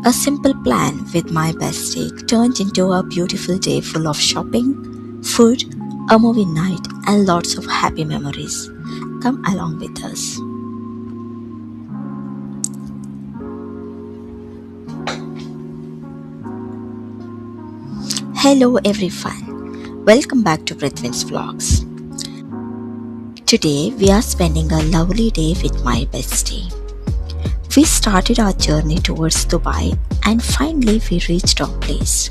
A simple plan with my bestie turned into a beautiful day full of shopping, food, a movie night, and lots of happy memories. Come along with us. Hello everyone. Welcome back to Prithwins vlogs. Today we are spending a lovely day with my bestie. We started our journey towards Dubai and finally we reached our place.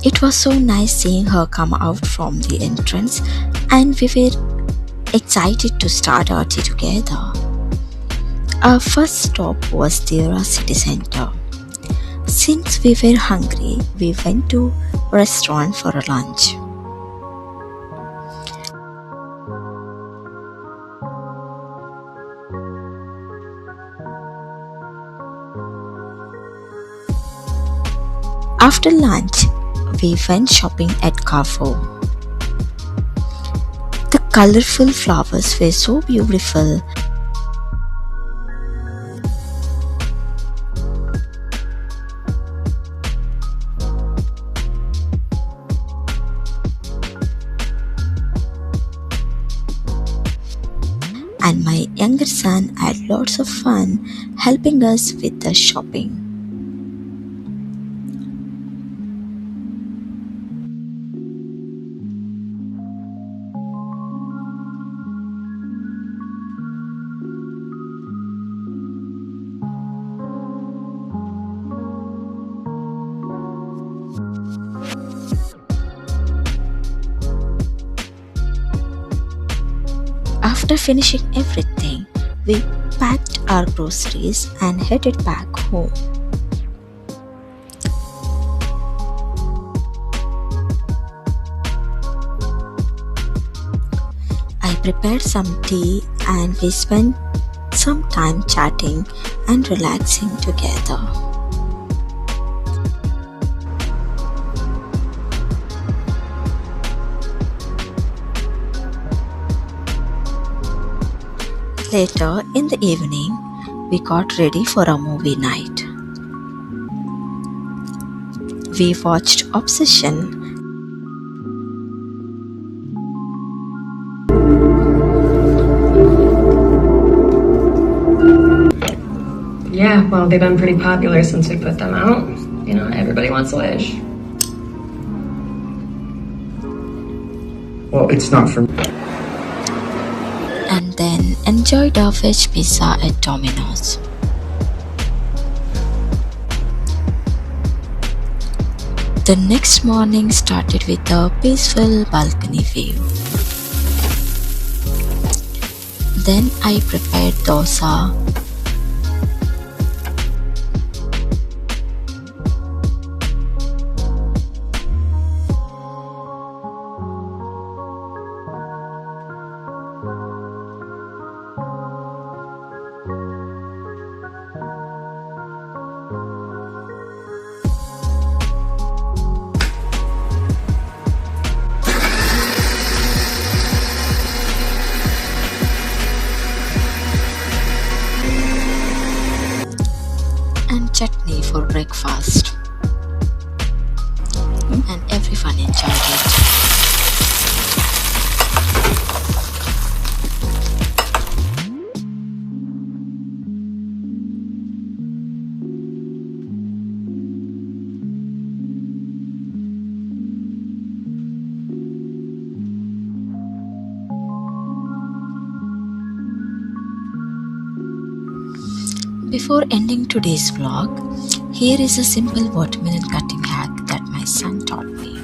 It was so nice seeing her come out from the entrance and we were excited to start our day together. Our first stop was Deira City Centre. Since we were hungry, we went to a restaurant for a lunch. After lunch, we went shopping at Carrefour. The colorful flowers were so beautiful. And my younger son had lots of fun helping us with the shopping. After finishing everything, we packed our groceries and headed back home. I prepared some tea and we spent some time chatting and relaxing together. Later in the evening, we got ready for a movie night. We watched Obsession. Yeah, well, they've been pretty popular since we put them out. You know, everybody wants a wish. Well, it's not for me. And then enjoyed our veg pizza at Domino's. The next morning started with a peaceful balcony view. Then I prepared dosa. And chutney for breakfast, and everyone enjoyed it. Before ending today's vlog, here is a simple watermelon cutting hack that my son taught me.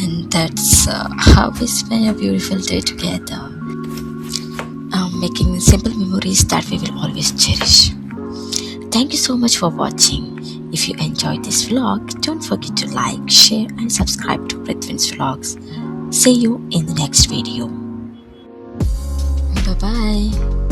And that's how we spend a beautiful day together, making simple memories that we will always cherish. Thank you so much for watching. If you enjoyed this vlog, don't forget to like, share and subscribe to Prithwins vlogs. See you in the next video. Bye bye.